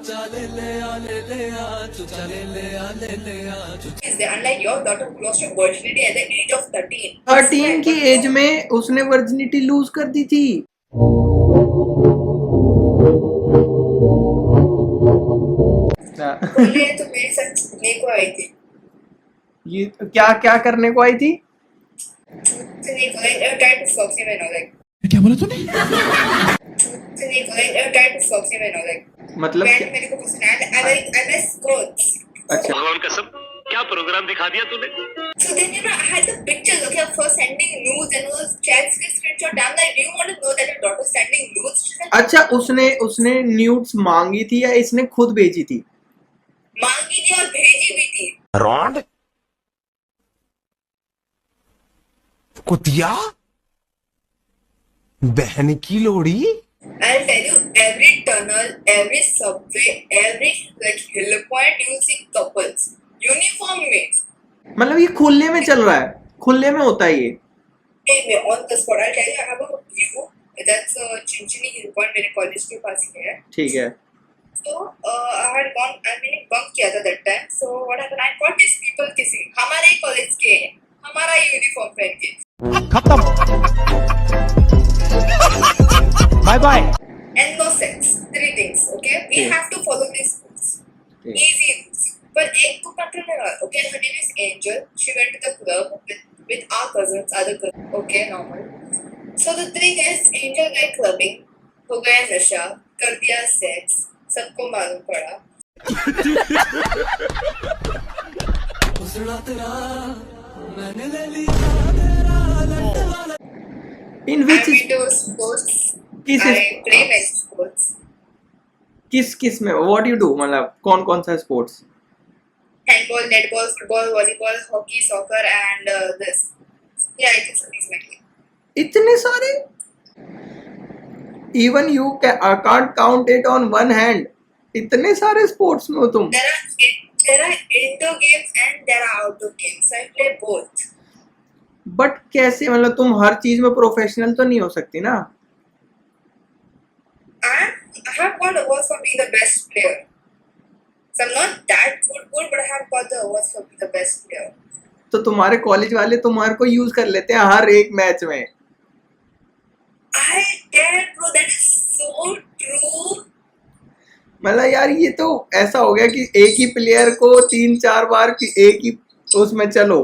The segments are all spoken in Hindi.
Is there, unlike your daughter who lost her virginity at the age of 13. 13 की एज में उसने वर्जिनिटी लूज कर दी थी। बोले तो मेरे साथ छूने को आई थी। ये क्या क्या करने को आई थी? छूने को आई, tried to fuck him and all like. क्या बोला तूने? छूने को आई, tried to fuck him and all like. मतलब मैं मेरे को पसंद है, I wear skirts. अच्छा भगवान कसम क्या प्रोग्राम दिखा दिया तूने? So then I had the pictures, okay, of her sending nudes and those chats के screenshot. I'm like, do you want to know that your daughter is sending nudes? अच्छा उसने न्यूड्स मांगी थी या इसने खुद भेजी थी? मांगी थी और भेजी भी थी। रॉड कुतिया बहन की लोड़ी। I'll tell you, every tunnel, every subway, every like hill point, you see couples, uniform में. मतलब ये खुले में चल रहा है, खुले में होता है ये? Hey, on the spot, I'll tell you, I have a view. That's Chinchini hill point, मेरे college के पास ही है. ठीक है। So मैंने bunk किया था that time. So what happened? I caught these people kissing. हमारे ही college के, हमारा ही uniform पहन के. खत्म bye bye. And no sex. 3 things, okay? We Okay. have to follow these rules. Okay. Easy rules. But एक को control नहीं हुआ. Okay, her name is Angel. She went to the club with our cousins, other cousins. Okay, normal. So the thing is, Angel गए clubbing, हो गया नशा, कर दिया sex, सबको मालूम पड़ा. In which I'm into sports. किस I play many sports. किस में व्हाट यू डू, मतलब कौन कौन सा sports? Handball, netball, football, volleyball, hockey, soccer, and this. Yeah, I think so. These mainly. इतने सारे? Even you can't count it on one hand. इतने सारे स्पोर्ट्स में हो तुम? There are indoor games and there are outdoor games. I play both. But कैसे, मतलब तुम हर चीज में प्रोफेशनल तो नहीं हो सकती ना? I have got awards for being the best player. So I'm not that good, but I have got the awards for being the best player. तो तुम्हारे कॉलेज वाले तुम्हारे को यूज कर लेते हैं हर एक मैच में। I did, bro. That is so true. मतलब यार ये तो ऐसा हो गया कि एक ही प्लेयर को 3-4 बार की एक ही उसमें चलो।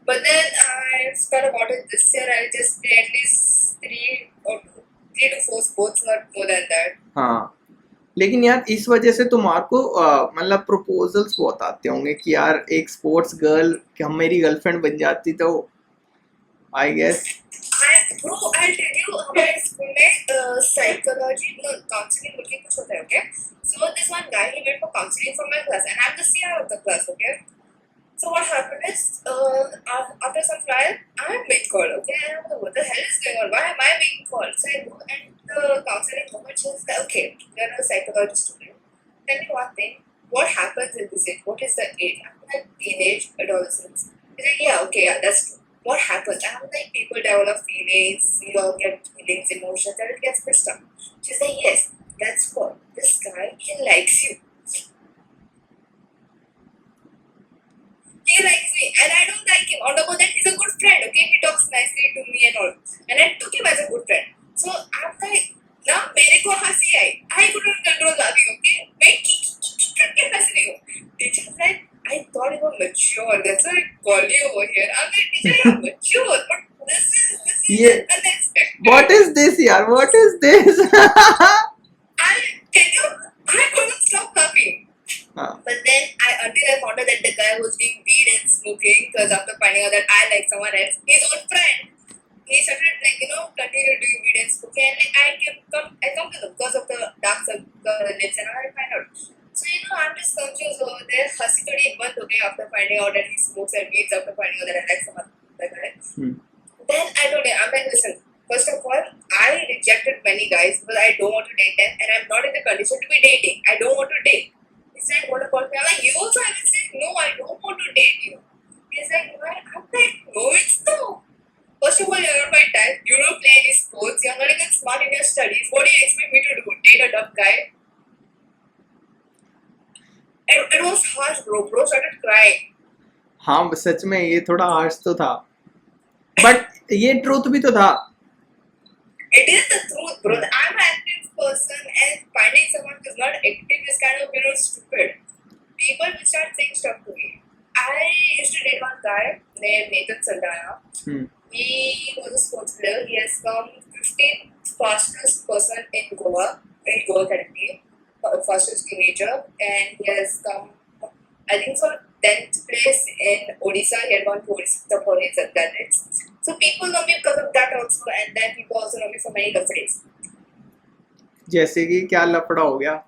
But then I thought about it this year. I just play at least 3 to 4 sports, not more than that. हाँ, लेकिन यार इस वजह से तुम्हारे को मतलब प्रपोजल्स बहुत आते होंगे कि यार एक स्पोर्ट्स गर्ल कि हम मेरी गर्लफ्रेंड बन जाती तो I guess. Bro, I'll tell you, हमारे स्कूल में psychology, no, counseling बोल के कुछ होता है, okay? So this one guy, he went for counseling for my class, and I'm the CR of the class, okay? So what happened is, after some trial, I'm being called, okay? And I'm like, what the hell is going on? Why am I being called? So I go and the counseling woman, she's like, okay, you're a psychology student. Tell me one thing, what happens in this age? What is the age? I'm like, teenage, adolescence. He's like, yeah, okay, yeah, that's true. What happens? I'm like, people develop feelings, you all get feelings, emotions, and it gets messed up. She's like, yes, that's what. This guy, he likes you. He likes me, and I don't like him. On top of that, he's a good friend, okay? He talks nicely to me and all. And I took him as a good friend. So I'm like, now मेरे को हंसी आई. I couldn't control laughing, okay? मैं करके हंस रही हूँ. Teacher was like, I thought you were mature. That's why I called you over here. I'm like, teacher, you're mature, but this is Yeah. unexpected. What is this यार? What is this? I tell you, I couldn't stop laughing. हाँ, But then until I found out that the guy was doing weed and smoking, because after finding out that I like someone else, his own friend, he started continue doing weed and smoking, and like I come to know because of the dark circle lips, and I find out. So I'm just confused over there. हंसी थोड़ी बंद हो गई after finding out that he smokes and weeds, after finding out that I like someone like that. Then I told him, I'm like, listen, first of all, I rejected many guys because I don't want to date them, and I'm not in the condition to be dating. I don't want to date. He's like, what about me? I'm like, you also haven't said, no, I don't want to date you. He's like, why? I'm like, no, it's no. First of all, you're not my type. You don't play any sports. You're not even smart in your studies. What do you expect me to do? Date a dumb guy? harsh, bro. Bro started crying. हाँ सच में ये थोड़ा हार्श तो था, बट ये ट्रूथ भी तो था. It is the truth, bro. I'm an active person, and finding someone who's not active is kind of, stupid. People will start saying stuff to me. I used to date one guy named Nathan Saldana. Hmm. He was a sports player. He has come 15th fastest person in Goa currently, fastest teenager, and he has come, I think, for 10th place in Odisha. He had gone to Odisha for his athletics. So people know me because of that also, and then people also know me for many different. जैसे कि क्या लफड़ा हो गया?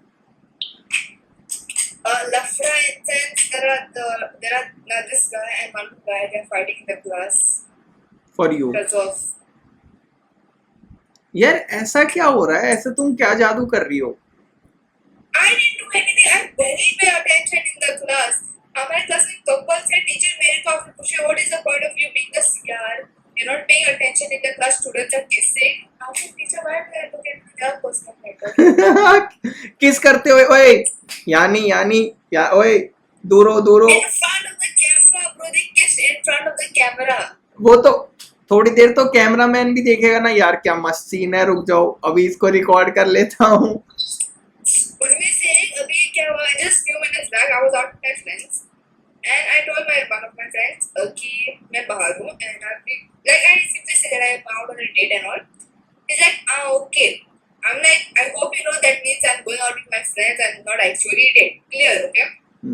Lafra in sense there are this guy and one guy, they're fighting in the class For you. because of. यार ऐसा क्या हो रहा है? ऐसा तुम क्या जादू कर रही हो? I didn't do anything. I barely pay attention in the class. हमारे क्लास में कपल से टीचर मेरे को आके पूछे, what is the point of you being a CR? You're not paying attention in the class. Students are kissing. After teacher, why do I look at their personal matter? किस करते हुए? ओए यानी या ओए दूरो In front of the camera, bro. They kissed in front of the camera. वो तो थोड़ी देर तो कैमरामैन भी देखेगा ना यार, क्या मस्त सीन है, रुक जाओ अभी इसको रिकॉर्ड कर लेता हूँ. उनमें से एक अभी क्या हुआ, just few minutes back I was out with my friends and I told one of my friends कि मैं बाहर हूँ and I simply said that I'm out on a date and all. He's like, okay. I'm like, I hope you know that means I'm going out with my friends and not actually date. Clear, okay?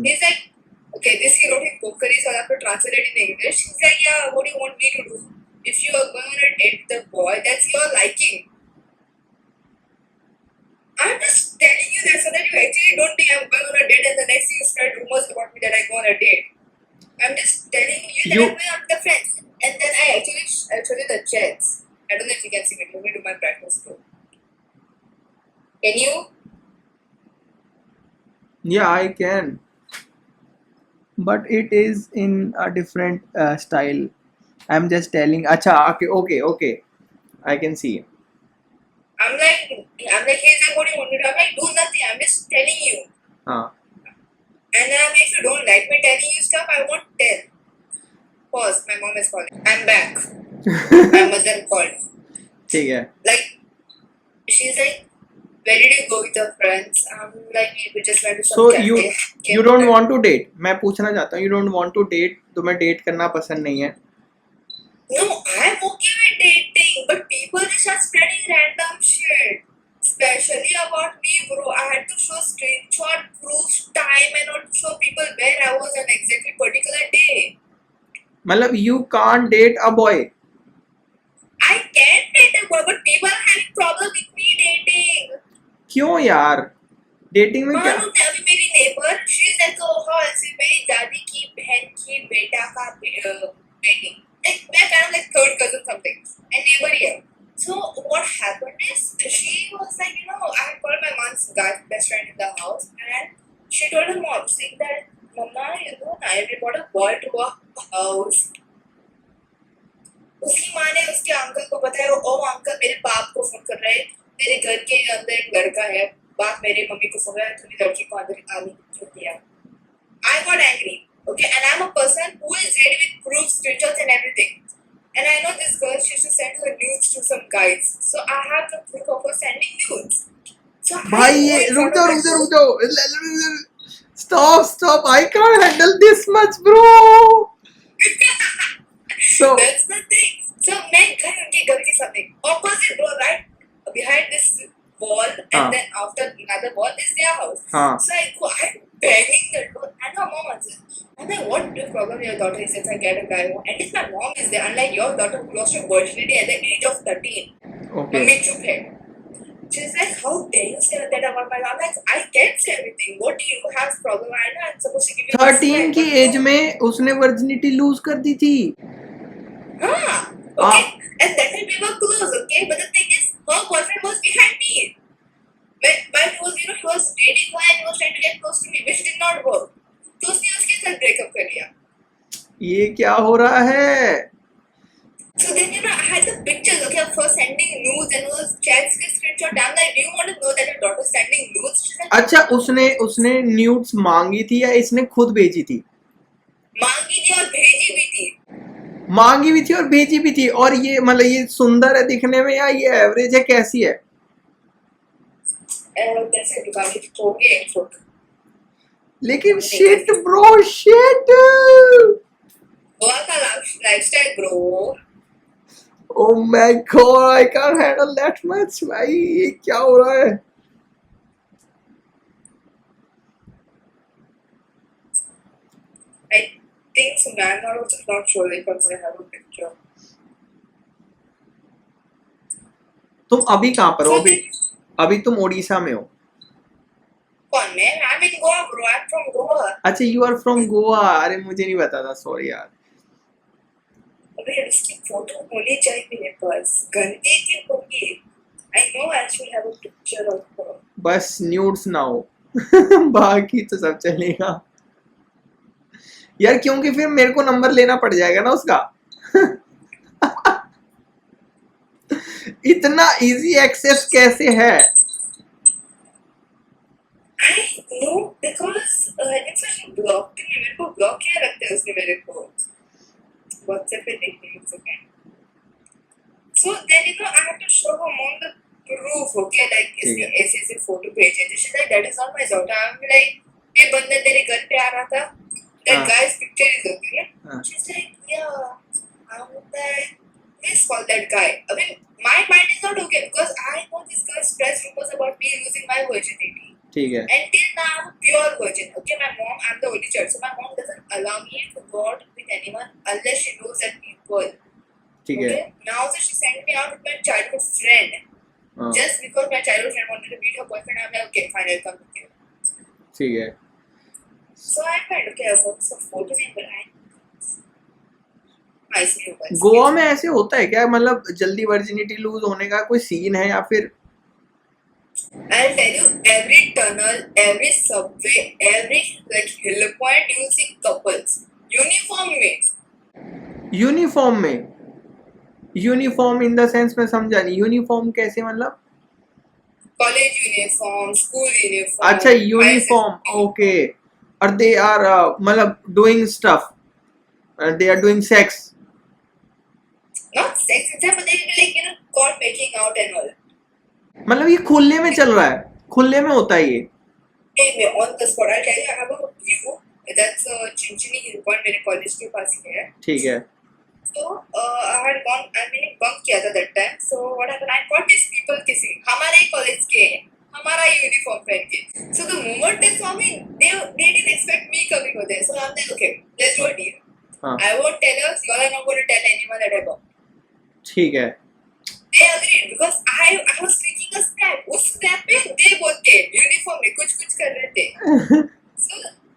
He's like, okay, this he wrote in Kokari, so I have to translate it in English. He's like, yeah, what do you want me to do? If you are going on a date with the boy, that's your liking. I'm just telling you that so that you actually don't think I'm going on a date and the next thing you spread rumors about me that I go on a date. I'm just telling you that I'm going out with the friends. And then I'll show you the chats. I don't know if you can see me. Let me do my practice too. Can you? Yeah, I can. But it is in a different style. I'm just telling. Acha, okay. I can see. I'm like, he's like, what do you want me to do? I'm like, do nothing. I'm just telling you. हाँ. And then I'm like, if you don't like me telling you stuff, I won't tell. Pause. My mom is calling. I'm back. My mother called. ठीक है. Like, she's like, where did you go with your friends? I'm like, we just went to some So cafe. you don't want to date? मैं पूछना चाहता हूँ, you don't want to date? तुम्हें date करना पसंद नहीं है? No, I'm okay with dating, but people just are spreading random shit. Especially about me, bro. I had to show screenshot, proof, time, and all to show people where I was on exactly particular day. मतलब you can't date a boy? I can date a boy, but people are having problem with me dating. क्यों यार? Dating में क्या? मालूम है, अभी मेरी neighbor, she's like, oh, हाँ, ऐसे मेरी दादी की बहन की बेटा का बेटी. Like, we're kind of like third cousin something. And neighbor here. So what happened is, she was like, I called my mom's best friend in the house, and she told her mom, saying that, Mama, I brought a boy to our house. उसकी माँ ने उसके अंकल को बताया, ओ अंकल मेरे बाप को फोन कर रहे हैं, मेरे घर के अंदर एक लड़का है, बाप मेरे मम्मी को फोन कर रहा है, तूने लड़की को अंदर आने क्यों दिया? I got angry, okay, and I'm a person who is ready with proofs, screenshots and everything. And I know this girl, she should send her nudes to some guys. So I have the proof of her sending nudes. So भाई ये रुक जाओ. Stop. I can't handle this much, bro. So that's the thing. So मैं घर उनके घर के सामने opposite door, right? Behind this wall, and then after another wall is their house. So I go, I'm banging the door, and my mom answers. I'm like, what the problem your daughter is if I get a guy home? At least my mom is there, unlike your daughter who lost her virginity at the age of 13. okay. Mummy chup hai. She's like, how dare you say that about my mom? I'm like, I can't say everything. What do you have problem? I know I'm supposed to give you 13 की एज में उसने वर्जिनिटी लूज कर दी थी. Okay. And that time we were close, okay? But the thing is, her boyfriend was behind me. But he was, he was dating her and he was trying to get close to me, which did not work. तो उसने उसके साथ ब्रेकअप कर लिया. ये क्या हो रहा है? So then, I had the pictures, okay, of her sending nudes and those chats के screenshot. I'm like, do you want to know that your daughter is sending nudes? She's like, अच्छा, उसने न्यूड्स मांगी थी या इसने खुद भेजी थी? मांगी थी और भेजी भी थी. मांगी भी थी और भेजी भी थी। और ये मतलब ये सुंदर है दिखने में या ये एवरेज है, कैसी है? कैसे दिखाई होगी एक फोटो. लेकिन शिट ब्रो, शिट। गोवा का lifestyle bro. Oh my god, I can't handle that much भाई, ये क्या हो रहा है? I think so, man. I'm also not sure if I'm gonna have a picture. तुम अभी कहाँ पर हो? So अभी then, अभी तुम उड़ीसा में हो? कौन मैं? I'm in Goa, bro. I'm from Goa. अच्छा, यू आर फ्रॉम गोवा। अरे मुझे नहीं पता था, सॉरी यार। अबे उसकी फोटो होनी चाहिए मेरे पास. गंदी क्यों होगी? I know I should have a picture of her. बस न्यूड्स ना हो बाकी तो सब चलेगा यार, क्योंकि फिर मेरे को नंबर लेना पड़ जाएगा ना उसका इतना इजी एक्सेस कैसे है? I know because it's such a block thing. मेरे को ब्लॉक किया रखते हैं उसने मेरे को. WhatsApp पे देखने को सकते हैं. So then I have to show her mom the proof, okay, like इसने ऐसे फोटो भेजे थे. She's like, that is not my daughter. I'm like, ये बंदा तेरे घर पे आ रहा था. That हाँ. guy's picture is okay. हाँ. She's like, yeah. I'm like, please call that guy. I mean, my mind is not okay because I know this girl stressed rumors about me losing my virginity. ठीक है, And till now, I'm a pure virgin. Okay, my mom, I'm the only child, so my mom doesn't allow me to go out with anyone unless she knows that people. ठीक है। Okay, now so she sent me out with my childhood friend. हाँ, Just because my childhood friend wanted to meet her boyfriend, I'm like, okay, fine, I'll come with you. ठीक है। So I went, okay, I'll focus on photo name, but I see you guys. Goa में ऐसे होता है क्या? मतलब जल्दी वर्जिनिटी लूज होने का कोई सीन है या फिर? I'll tell you, every tunnel, every subway, every like hill point, you see couples. Uniform में. यूनिफॉर्म में? यूनिफॉर्म इन द सेंस में समझा नहीं, यूनिफॉर्म कैसे मतलब? College uniform, school uniform. अच्छा, यूनिफॉर्म, ओके। और दे आर मतलब doing stuff, they are doing sex? Not sex, it's but they'll be like, caught making out and all. मतलब ये खुले में चल रहा है, खुले में होता है ये? Hey, on the spot, I'll tell you, I have a view. That's a Chinchini hill point मेरे college के पास ही है. ठीक है। So, I had gone, मैंने bunk किया था that time. So, what happened? I caught these people kissing. हमारे ही college के हैं, हमारा ही uniform पहन के. So, the moment they saw me, they didn't expect me coming over there. So, I'm like, okay, let's do a deal. हाँ, I won't tell us, you all are not going to tell anyone that I bunked. ठीक है। They agreed because I was clicking a snap. उस snap पे they both came. Uniform में कुछ कर रहे थे. So,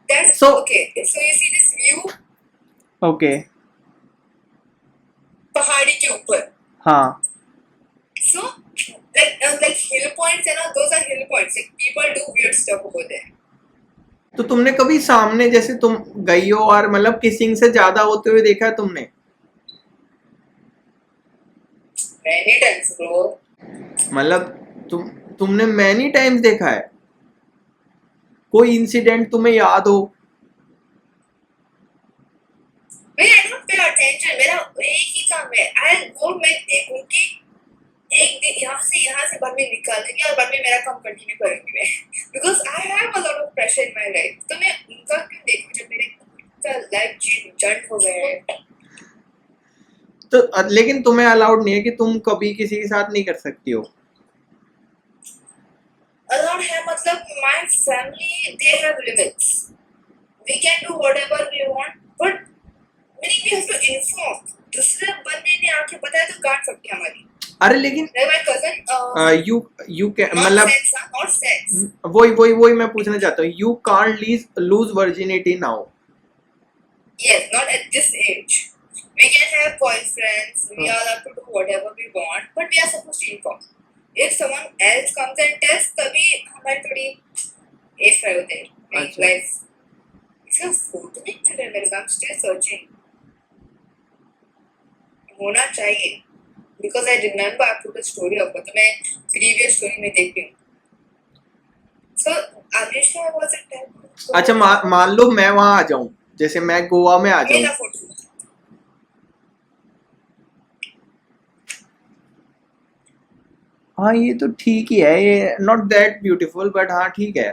that's okay. So, you see this view? Okay, पहाड़ी के ऊपर. हाँ, So, like hill points and all, those are hill points. Like people do weird stuff over there. तो तुमने कभी सामने जैसे तुम गई हो और मतलब किसिंग से ज्यादा होते हुए देखा है तुमने? Many times, bro. मतलब तुमने मैनी टाइम्स देखा है? कोई इंसिडेंट तुम्हें याद हो? I don't pay attention. मेरा एक ही काम है. I'll go मैं देखूंगी. एक दिन यहाँ से बाद में निकाल देंगे और बाद में मेरा काम कंटिन्यू करूंगी मैं. Because I have a lot of pressure in my life. तो मैं उनका क्यों देखूं जब मेरे लाइफ जंट हो गया है. तो लेकिन तुम्हें अलाउड नहीं है कि तुम कभी किसी के साथ नहीं कर सकती हो? Allowed है मतलब my family they have limits. We can do whatever we want, but meaning we have to inform. दूसरे बंदे ने आके बताया तो गांड सकती है हमारी. अरे लेकिन my cousin you can not मतलब sex, not sex. वही मैं पूछना चाहता हूँ, you can't loose virginity now? Yes, not at this age. We can have boyfriends. We all have to do whatever we want, but we are supposed to inform. If someone else comes and tests, तभी हमारी थोड़ी if है होते हैं. अच्छा. Life. इसका photo नहीं मिल रहा है मेरे को. I'm still searching. होना चाहिए because I remember I put a story up तो मैं previous story में देख रही हूँ. So Alisha was a type. अच्छा मान लो मैं वहां आ जाऊं, जैसे मैं गोवा में आ जाऊं. मेरा फोटो. हाँ ये तो ठीक ही है, ये नॉट दैट ब्यूटीफुल बट हाँ ठीक है.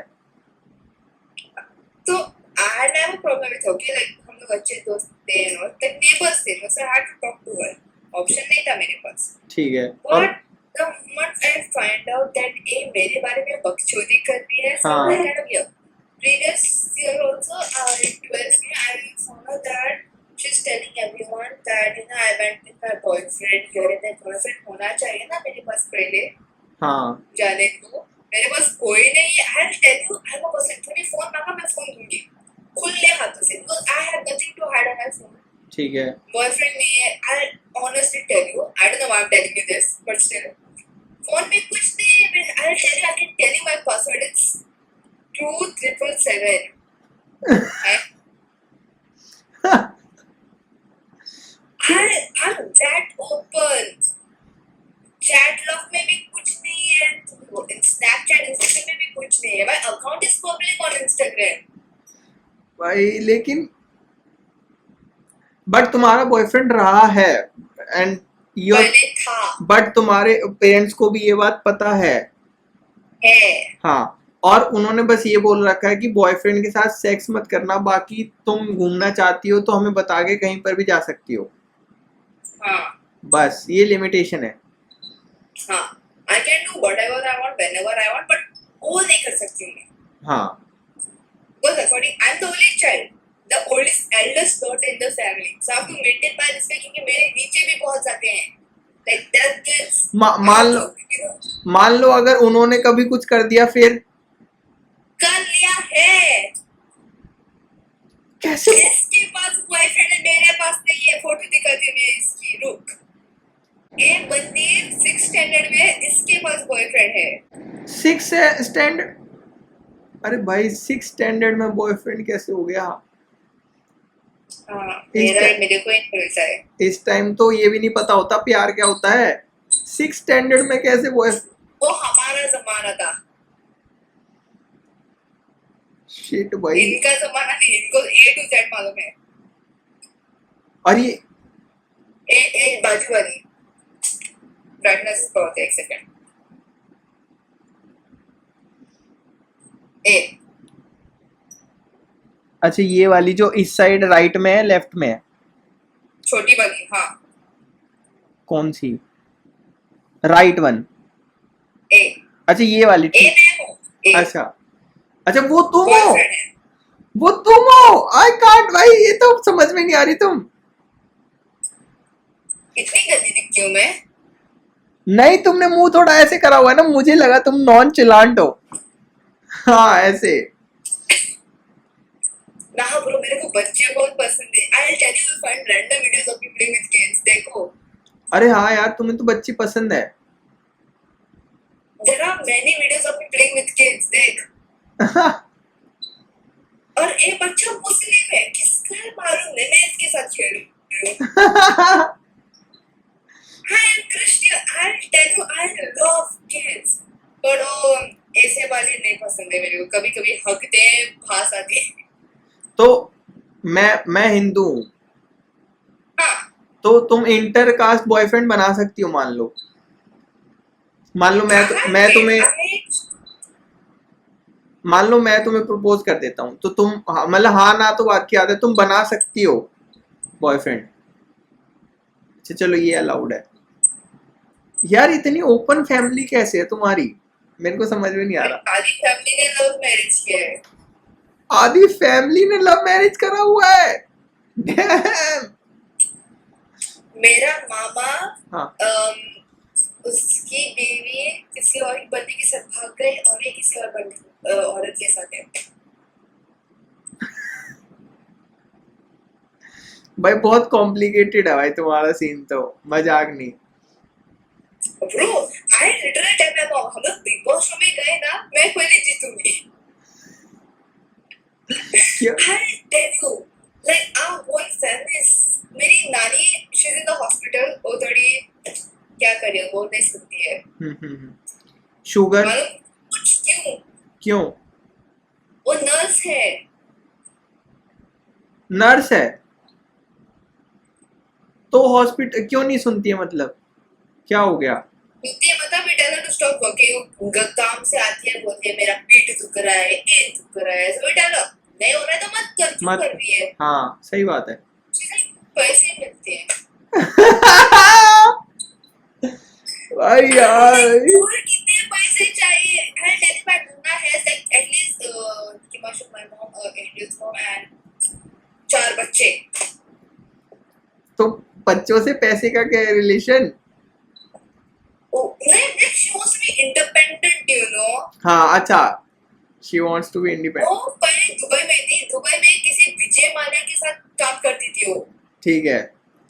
तो I had never problem with okay like हम लोग अच्छे दोस्त थे और the neighbors थे so I had to talk to her. Option नहीं था मेरे पास. ठीक है. और But the moment I find out that ये मेरे बारे में बकचोदी कर रही है, so हाँ. I kind of yeah. Previous year also in 12th में I found out that she's telling everyone that you know I went with my boyfriend here and that boyfriend होना चाहिए ना मेरे पास पहले हाँ जाने को. मेरे पास कोई नहीं है. I'll tell you I'm a person. तुम्हें फोन मांगा मैं फोन दूंगी खुले हाथों से because I have nothing to hide on my phone. ठीक है. Boyfriend नहीं है. I'll honestly tell you. I don't know why I'm telling you this, but still. Phone में कुछ नहीं है. I'll tell you. I can tell you my password. It's 2777. I'm that open. Chat lock में भी कुछ नहीं है. स्नैपचैट इंस्टाग्राम में भी कुछ नहीं है. My account is public on Instagram. भाई लेकिन बट तुम्हारा बॉयफ्रेंड रहा है एंड योर, पहले था बट तुम्हारे पेरेंट्स को भी ये बात पता है. हाँ, और उन्होंने बस ये बोल रखा है कि बॉयफ्रेंड के साथ सेक्स मत करना, बाकी तुम घूमना चाहती हो तो हमें बता के कहीं पर भी जा सकती हो. हाँ बस ये लिमिटेशन है. हाँ. I can do whatever I want whenever I want, but वो नहीं कर सकती हूँ मैं. हाँ Because according I'm the only child, the oldest eldest daughter in the family. So I have to maintain by this way क्योंकि मेरे नीचे भी बहुत जाते हैं. Like that kids. मान लो अगर उन्होंने कभी कुछ कर दिया फिर कर लिया है. कैसे? इसके पास बॉयफ्रेंड है मेरे पास नहीं है. फोटो दिखाती मैं इसकी. रुक. एक बंदी 6th स्टैंडर्ड में इसके पास बॉयफ्रेंड है. 6th standard? अरे भाई 6th स्टैंडर्ड में बॉयफ्रेंड कैसे हो गया? मेरे को एक भरोसा है. इस टाइम तो ये भी नहीं पता होता प्यार क्या होता है. 6th स्टैंडर्ड में कैसे बॉयफ्रेंड? वो हमारा जमाना था. शिट भाई. इनका जमाना नहीं. इनको A to Z मालूम है. और ये ए बाजू वाली ब्राइटनेस बहुत है. एक सेकंड. ए अच्छा ये वाली जो इस साइड राइट में है लेफ्ट में है? छोटी वाली. हाँ. कौन सी? Right one. ए. अच्छा ये वाली. ए मैं हूँ. ए. अच्छा अच्छा वो तुम हो. बॉयफ्रेंड है. वो तुम हो. आई कांट भाई, ये तो समझ में नहीं आ रही. तुम इतनी गंदी दिखती हूँ मैं? नहीं, तुमने मुंह थोड़ा ऐसे करा हुआ है ना, मुझे लगा तुम नॉन चिलांट हो. हाँ ऐसे. ना ब्रो मेरे को बच्चे बहुत पसंद है. I will tell you find random videos of people playing with kids. देखो. अरे हाँ यार, तुम्हें तो बच्ची पसंद है. There are many videos of people playing with kids. देख. और एक बच्चा मुस्लिम है. किसका है मालूम नहीं. मैं इसके साथ खेल रही हूँ. I am Christian. I'll tell you, I love kids. But ऐसे वाले नहीं पसंद है मेरे को. कभी कभी हकते हैं, भास आती है. तो मैं हिंदू हूँ. हाँ. तो तुम इंटरकास्ट बॉयफ्रेंड बना सकती हो. मान लो मैं तुम्हें प्रपोज कर देता हूँ, तो तुम मतलब हाँ ना तो बात की आदत, तुम बना सकती हो बॉयफ्रेंड. अच्छा चलो ये अलाउड है. यार इतनी ओपन फैमिली कैसे है तुम्हारी, मेरे को समझ में नहीं आ रहा. आधी फैमिली ने लव मैरिज किया है. आधी फैमिली ने लव मैरिज करा हुआ है. Damn. मेरा मामा हाँ. उसकी बीवी किसी और बंदे के साथ भाग गए और ये किसी और औरत के साथ है. भाई बहुत कॉम्प्लिकेटेड है भाई तुम्हारा सीन, तो मजाक नहीं. Bro I literally tell my mom हम लोग बिग बॉस शो में गए ना, मैं पहले जीतूंगी. क्या? I tell you like our one family. मेरी नानी she's in the hospital. वो थोड़ी क्या करिए, वो नहीं सुनती है. शुगर मालूम कुछ क्यों? क्यों? वो नर्स है. नर्स है तो हॉस्पिटल क्यों नहीं सुनती है, मतलब क्या हो गया? ये मतलब it doesn't to stop working. काम से आती है, बोलती है मेरा पीठ दुख रहा है, ये दुख रहा है. So it doesn't. नहीं हो रहा है तो मत कर, क्यों मत कर रही है? हाँ सही बात है. पैसे मिलते हैं. भाई यार और कितने पैसे चाहिए? I'll tell you, my Luna has like at least Kimashu, my mom, Angel's mom and 4 बच्चे. तो बच्चों से पैसे का क्या relation? Oh, like she wants to be independent, you know. हाँ अच्छा, she wants to be independent. वो पहले दुबई में थी. दुबई में किसी विजय माल्या के साथ काम करती थी वो. ठीक है.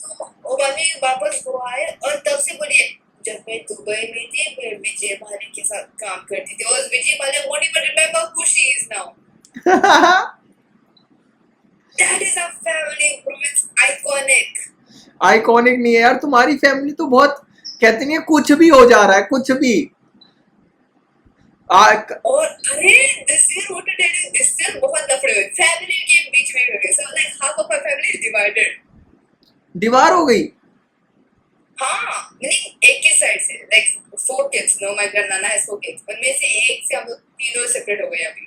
तो वो मम्मी वापस गोवा आए और तब से बोली जब मैं दुबई में थी मैं विजय माल्या के साथ काम करती थी. और Vijay Mallya won't even remember who she is now. That is a family, bro. It's iconic. Iconic नहीं है यार, तुम्हारी फैमिली तो बहुत कहते नहीं है, कुछ भी हो जा रहा है, कुछ भी. और अरे this year what to tell you, this year बहुत लफड़े हुए फैमिली के बीच में हुए. So like half of our family is divided. दीवार हो गई. हाँ, नहीं एक ही साइड से like 4 kids. No, my grandnana has 4 kids. उनमें से एक से हम लोग तीनों सेपरेट हो गए अभी.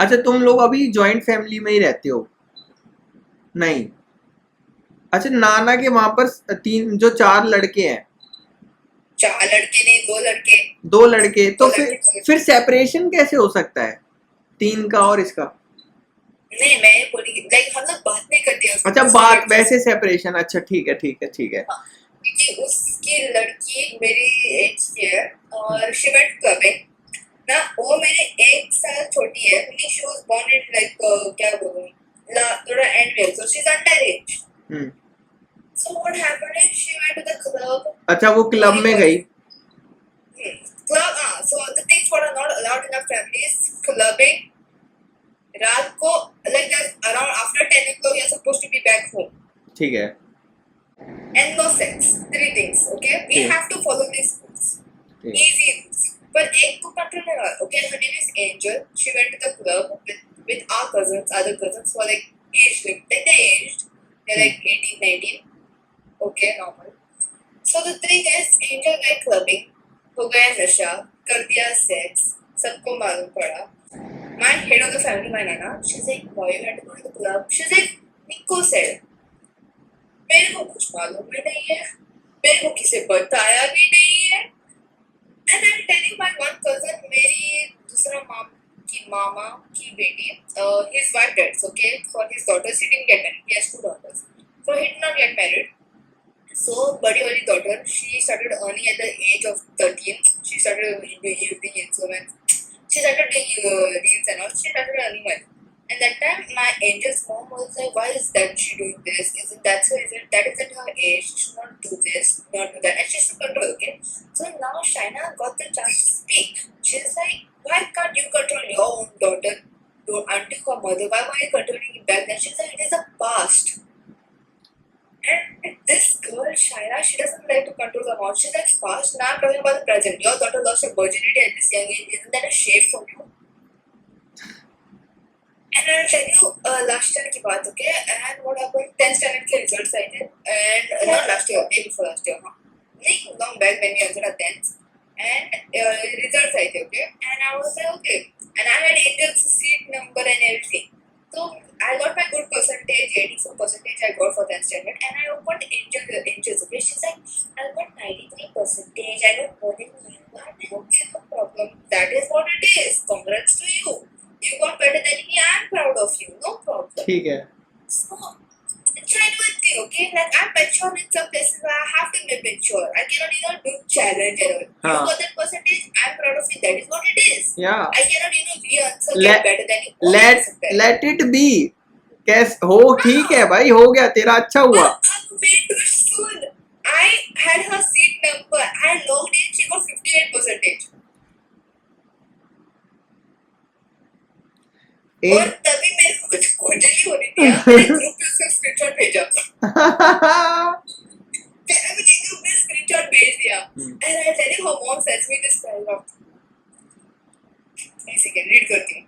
अच्छा तुम लोग अभी जॉइंट फैमिली में ही रहते हो? नहीं. अच्छा नाना के वहां पर 4 लड़के हैं. 4 लड़के नहीं, 2 लड़के. 2 लड़के तो 2 लड़के. फिर सेपरेशन कैसे हो सकता है 3 का और इसका? नहीं मैं बोली लाइक हम लोग बात नहीं करते हैं. अच्छा बात वैसे सेपरेशन. अच्छा ठीक है ठीक है ठीक है. क्योंकि उसकी लड़की मेरी एज की है और शी वेंट क्लबिंग ना. वो मेरे 1 साल छोटी है. She was born in like क्या बोलूं थोड़ा एंड में. So she is under age. So what happened is she went to the club. अच्छा वो क्लब में गई. Club. So the things what are not allowed in our family is clubbing. रात को like around after 10 o'clock you are supposed to be back home. ठीक है. And no sex. 3 things. Okay. We have to follow these rules. Easy rules. But एक को control नहीं हुआ. Okay. Her name is Angel. She went to the club with our cousins, other cousins who are like aged. Like they aged. They're like 18, 19. Okay, normal. So the thing is, Angel went clubbing, हो गया नशा, कर दिया sex, सबको मालूम पड़ा. My head of the family, my nana, she's like, why you had to go to the club? She's like, Nico said, मेरे को कुछ मालूम भी नहीं है, मेरे को किसी बताया भी नहीं है. And I'm telling my one cousin, मेरी दूसरा मामा की बेटी, his wife died, okay, for his daughters, he didn't get married. He has 2 daughters, so he did not get married. So, badi wali daughter, she started earning at the age of 13. She started using instruments. She started doing reels and all. She started earning money. And that time, my Angel's mom was like, "Why is that she doing this? Isn't that so? That isn't her age. She should not do this, not do that." And she's to control, okay? So now Shaina got the chance to speak. She's like, "Why can't you control your own daughter? Don't auntie or mother? Why were you controlling it back then?" She's like, "It is a past." And this girl, Shaira, she doesn't like to control the mouth. She's like, fast. Now I'm talking about the present. Your daughter lost her virginity at this young age. Isn't that a shame for you? And I'll tell you last year की बात, okay? And what happened? 10th standard के results आए थे. And not last year, day before last year. नहीं, long back when we entered our 10th. And results आए थे, okay? And I was like, okay. And I had Angel's seat number and everything. So I got my good percentage, 84% I got for 10th standard, and I opened Angels. Okay, she's like, I got 93%. I got more than you. I'm like, okay, no problem. That is what it is. Congrats to you. You got better than me. I'm proud of you. No problem. ठीक है. So try one thing, okay? Like I'm mature in some places where I have to be mature. I cannot do challenge and all. You got that percentage. I'm proud of you. That is what it is. Yeah. I cannot be answer get better than you. Let it be. कैस हो ठीक है भाई, हो गया तेरा, अच्छा हुआ. Way too soon. I had her seat number. I logged in. She got 58%. और तभी मेरे को कुछ खुजली हो रही थी. मैंने ग्रुप पे उसका स्क्रीनशॉट भेजा. भेज दिया and I tell you how mom sends me this paragraph. एक सेकंड रीड करती हूँ.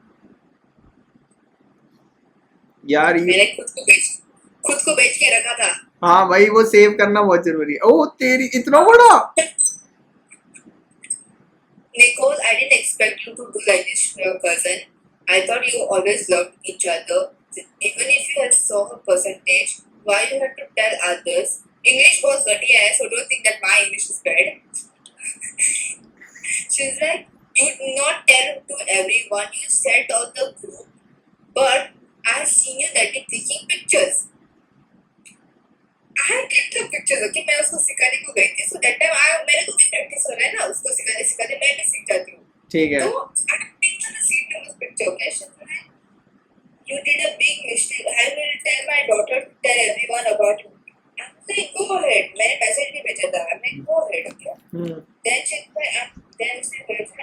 यार ये मैंने खुद को बेच के रखा था. हाँ भाई वो सेव करना बहुत जरूरी है. ओ तेरी इतना बड़ा. Nicole, I didn't expect you to do like this to your cousin. I thought you always loved each other. Even if you had saw her percentage, why you had to tell others? English was घटिया है, so don't think that my English is bad. She's like, you did not tell to everyone. You said on the group, but I've seen you that you're taking pictures. I clicked the pictures, okay? मैं उसको सिखाने को गई थी, so that time मेरे को भी practice हो रहा है ना, उसको सिखाते सिखाते मैं भी सीख जाती हूँ. ठीक है. तो I picked the scene in this picture, okay? She's like, you did a big mistake. I will tell my daughter to tell everyone about you. I'm like, go ahead. मैंने मैसेज भी भेजा था. I'm like, go ahead, okay? Then she's like,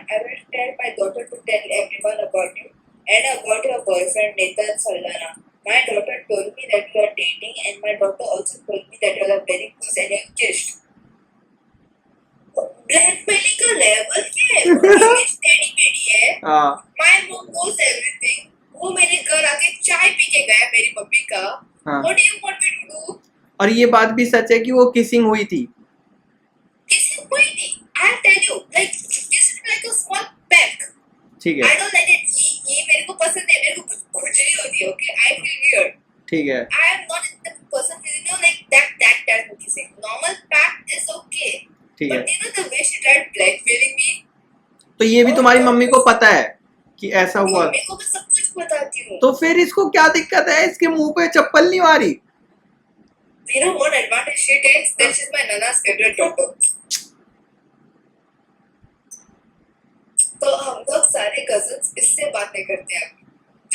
I will tell my daughter to tell everyone about you and about your boyfriend Nathan Saldana. My daughter told me that you are dating, and my daughter also told me that you are very close and you have kissed. Blackmailing का level क्या है? English टेढ़ी मेढ़ी है. हाँ. My mom knows everything. वो मेरे घर आके चाय पी के गया मेरी मम्मी का. हाँ. What do you want me to do? और ये बात भी सच है कि वो किसिंग हुई थी. किसी कोई नहीं. I'll tell you, like this is like a small peck. ठीक I है. don't like it. ये मेरे को पसंद है. मेरे को खुजली होती है. Okay, I feel weird. ठीक है. I am not the person who like that kissing. Normal pack is okay. ठीक है. But you know the way she tried blackmailing me. तो ये भी तुम्हारी मम्मी को पता है कि ऐसा हुआ. मम्मी को मैं सब कुछ बताती हूँ. तो फिर इसको क्या दिक्कत है? इसके मुंह पे चप्पल नहीं मारी. You know what advantage she takes? That she's my Nana's favorite daughter. तो हम लोग सारे cousins इससे बात नहीं करते हैं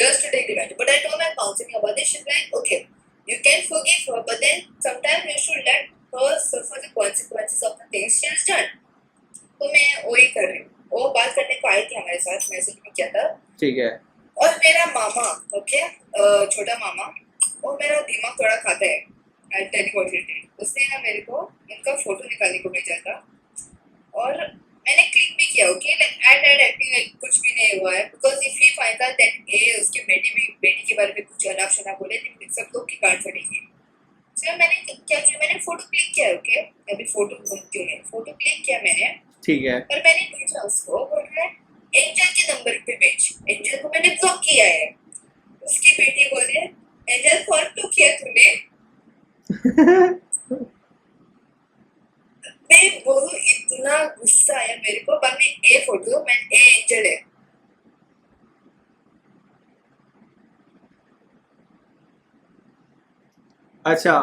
just to take revenge. But I told my counseling about this. She's like, okay, you can forgive her, but then sometimes you should let her suffer the consequences of the things she has done. तो मैं वही कर रही हूँ. वो बात करने को आई थी हमारे साथ, मैसेज भी किया था. ठीक है. और मेरा मामा, ओके, छोटा मामा, वो मेरा दिमाग थोड़ा खाता है. I'll tell you what he did. उसने ना मेरे को इनका फोटो निकालने को भेजा था और मैंने क्लिक भी किया. Okay, like I died acting like कुछ भी नहीं हुआ है, because if he find out that a उसकी बेटी के बारे में कुछ अनाप शनाप बोले तो सब लोग की गांड फटेगी. सो मैंने क्या किया, मैंने फोटो क्लिक किया. ओके, अभी फोटो ढूंढती हूँ. फोटो क्लिक किया मैंने. ठीक है. पर मैंने भेजा उसको, बोल रहा है एंजल के नंबर पे भेज. एंजल को मैंने ब्लॉक किया है. उसकी बेटी बोले एंजल कॉल तो किया तूने. मैं बोलूं इतना गुस्सा आया मेरे को. पर मैं ए फोटो मैं ए एंजल है. अच्छा,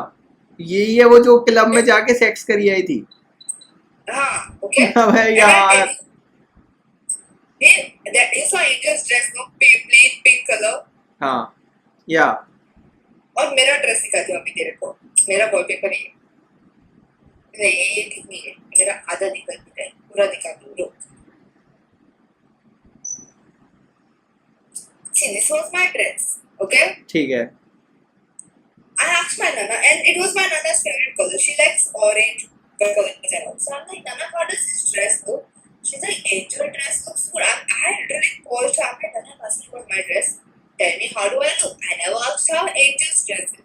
यही है वो जो क्लब में जाके सेक्स करी आई थी. हाँ, ओके. अबे यार. That you saw Angel's dress, no, plain pink color. हाँ. या. और मेरा ड्रेस दिखाती हूँ अभी तेरे को. मेरा वॉलपेपर ही है. नहीं, ये ठीक नहीं है. मेरा आधा दिखाती है, पूरा दिखाती हूँ. रुक. See, this was my dress, okay? ठीक है. I asked my Nana, and it was my Nana's favorite color. She likes orange colors and all. So I'm like, Nana, how does this dress look? She's like, Angel dress looks good. I literally called her. I'm like, Nana, I'm asking about my dress. Tell me, how do I look? I never asked how Angel's dress is.